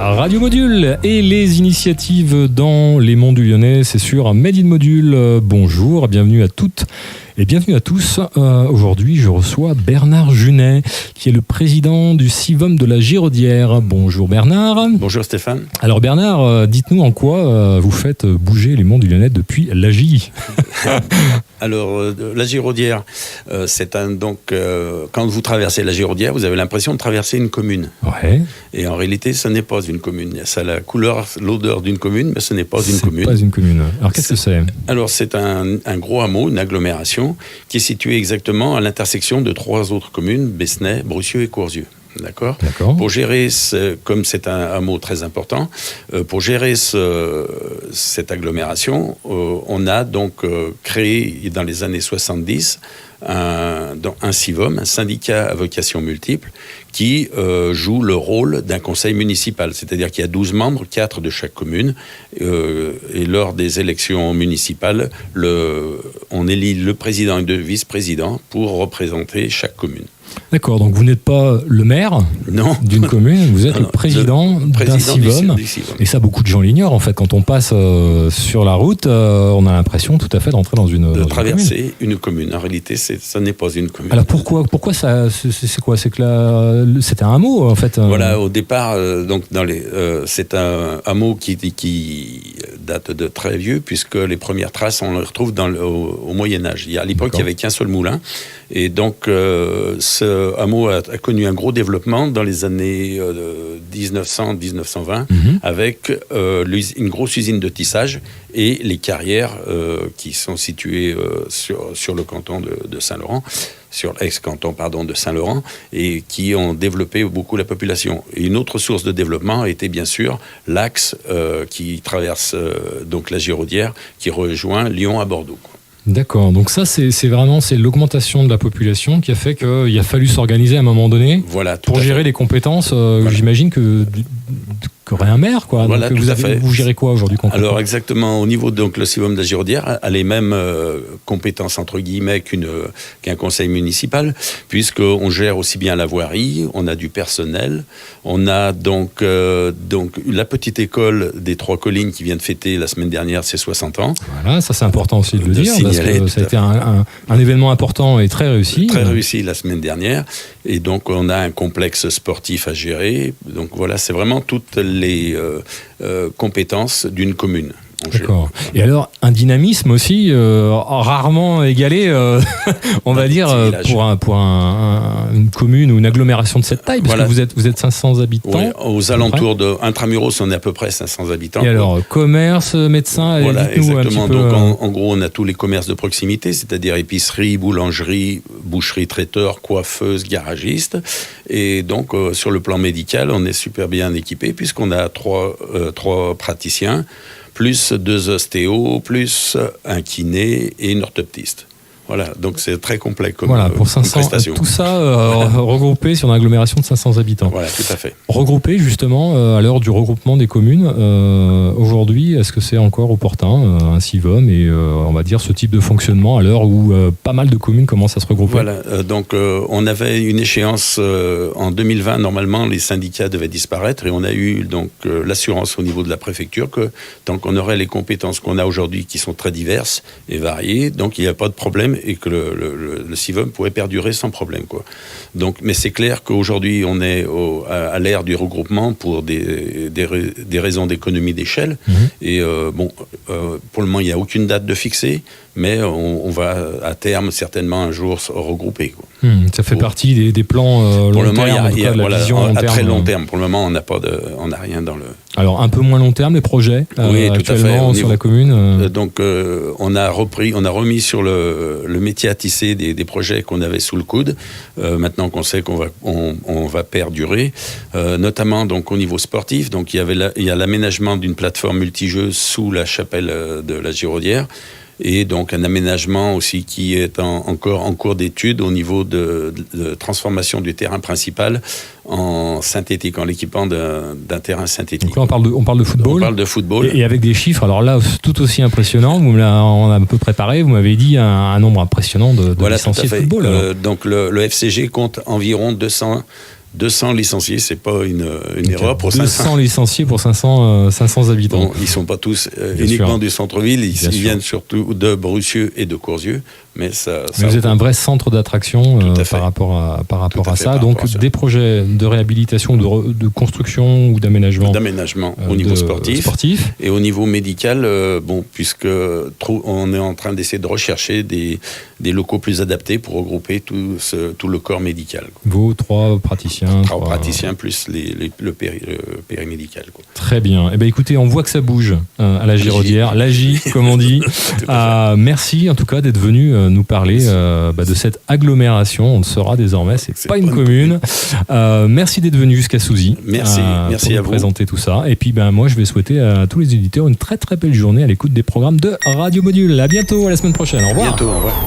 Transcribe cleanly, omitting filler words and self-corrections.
Radio Module et les initiatives dans les monts du Lyonnais, c'est sur Made in Module. Bonjour, bienvenue à toutes et bienvenue à tous. Aujourd'hui, je reçois Bernard Junet, qui est le président du CIVOM de la Giraudière. Bonjour Bernard. Bonjour Stéphane. Alors Bernard, dites-nous en quoi vous faites bouger les monts du Lyonnais depuis l'AGI. Alors, la Giraudière, quand vous traversez la Giraudière, vous avez l'impression de traverser une commune. Ouais. Et en réalité, ce n'est pas une commune. Ça a la couleur, l'odeur d'une commune, mais ce n'est pas une commune. C'est pas une commune. Alors, qu'est-ce que c'est ? Alors, c'est un gros hameau, une agglomération, qui est située exactement à l'intersection de 3 autres communes, Besnay, Brussieux et Courzieux. D'accord. Pour gérer, comme c'est un hameau très important, pour gérer cette agglomération, on a donc créé dans les années 70 un CIVOM, un syndicat à vocation multiple, qui joue le rôle d'un conseil municipal. C'est-à-dire qu'il y a 12 membres, 4 de chaque commune, et lors des élections municipales, on élit le président et 2 vice-présidents pour représenter chaque commune. D'accord, donc vous n'êtes pas le maire d'une commune, vous êtes le président d'un CIVOM. Et ça, beaucoup de gens l'ignorent en fait. Quand on passe sur la route, on a l'impression tout à fait d'entrer dans une traverser une commune. En réalité, ce n'est pas une commune. Alors pourquoi ça, c'est quoi ? C'est que c'était un hameau en fait. Voilà, au départ, c'est un hameau qui date de très vieux, puisque les premières traces, on les retrouve au Moyen-Âge. À l'époque, il n'y avait qu'un seul moulin. Et donc, ce hameau a connu un gros développement dans les années 1900-1920, avec une grosse usine de tissage et les carrières qui sont situées sur le canton de Saint-Laurent, sur l'ex-canton de Saint-Laurent, et qui ont développé beaucoup la population. Et une autre source de développement a été bien sûr l'axe qui traverse donc la Giraudière, qui rejoint Lyon à Bordeaux. D'accord, donc ça c'est l'augmentation de la population qui a fait qu'il a fallu s'organiser à un moment donné pour gérer les compétences. J'imagine qu'aurait un maire, quoi. Voilà, donc, vous gérez quoi aujourd'hui concrètement ? Alors exactement, au niveau donc le CIVOM de la Giraudière a les mêmes compétences entre guillemets qu'un conseil municipal, puisqu'on gère aussi bien la voirie, on a du personnel, on a donc la petite école des 3 collines qui vient de fêter la semaine dernière ses 60 ans. Voilà, ça c'est important aussi de le dire, parce que ça a été un événement important et très réussi. Très réussi la semaine dernière, et donc on a un complexe sportif à gérer. Donc voilà, c'est vraiment toutes les compétences d'une commune. D'accord. Et alors, un dynamisme aussi rarement égalé, on va dire, pour une commune ou une agglomération de cette taille, parce que vous êtes 500 habitants. Oui, aux alentours de Intramuros, on est à peu près 500 habitants. Et alors, commerce, médecin, voilà, dites-nous exactement. Un petit peu, donc, en gros, on a tous les commerces de proximité, c'est-à-dire épicerie, boulangerie, boucherie, traiteur, coiffeuse, garagiste. Et donc, sur le plan médical, on est super bien équipé, puisqu'on a 3 praticiens, plus 2 ostéos, plus un kiné et une orthoptiste. Voilà, donc c'est très complet comme pour 500, prestation. Tout ça regroupé sur une agglomération de 500 habitants. Voilà, tout à fait. Regroupé justement à l'heure du regroupement des communes, aujourd'hui, est-ce que c'est encore opportun, un CIVOM et on va dire ce type de fonctionnement à l'heure où pas mal de communes commencent à se regrouper ? Voilà, donc on avait une échéance en 2020, normalement les syndicats devaient disparaître, et on a eu donc l'assurance au niveau de la préfecture que tant qu'on aurait les compétences qu'on a aujourd'hui qui sont très diverses et variées, donc il n'y a pas de problème et que le CIVOM pourrait perdurer sans problème, quoi. Donc, mais c'est clair qu'aujourd'hui on est à l'ère du regroupement pour des raisons d'économie d'échelle. Et pour le moment il n'y a aucune date de fixée, mais on va à terme certainement un jour se regrouper, quoi. Ça fait partie des plans long terme, la vision long terme. À très long terme. Pour le moment, on n'a rien dans le... Alors, un peu moins long terme, les projets actuellement sur la commune Donc, on a remis sur le métier à tisser des projets qu'on avait sous le coude. Maintenant qu'on sait qu'on va perdurer, notamment donc, au niveau sportif. Donc, il y a l'aménagement d'une plateforme multijeux sous la chapelle de la Giraudière. Et donc un aménagement aussi qui est encore en cours d'étude au niveau de transformation du terrain principal en synthétique, en l'équipant d'un terrain synthétique. Donc là, on parle de football. On parle de football. Et avec des chiffres, alors là, tout aussi impressionnant. On a un peu préparé, vous m'avez dit un nombre impressionnant de licenciés de football. Donc le FCG compte environ 200 200 licenciés, c'est pas une erreur pour 200 licenciés pour 500 habitants. Bon, ils ne sont pas tous uniquement du centre-ville, ils viennent surtout de Brucieux et de Courzieux. Mais vous êtes un vrai centre d'attraction par rapport à ça. Donc des projets de réhabilitation, de construction ou d'aménagement. Au niveau sportif. Et au niveau médical, puisque on est en train d'essayer de rechercher des locaux plus adaptés pour regrouper tout le corps médical. Vos 3 praticiens. 3 praticiens plus le périmédical. Très bien. Eh bien, écoutez, on voit que ça bouge à la Giraudière. L'AGI, comme on dit. Merci en tout cas d'être venu nous parler de cette agglomération. On le saura désormais, c'est pas une commune. Merci d'être venu jusqu'à Souzy. Merci à vous. Présenter tout ça. Et puis moi, je vais souhaiter à tous les éditeurs une très très belle journée à l'écoute des programmes de Radio Module. À bientôt, à la semaine prochaine. Au revoir. À bientôt, au revoir.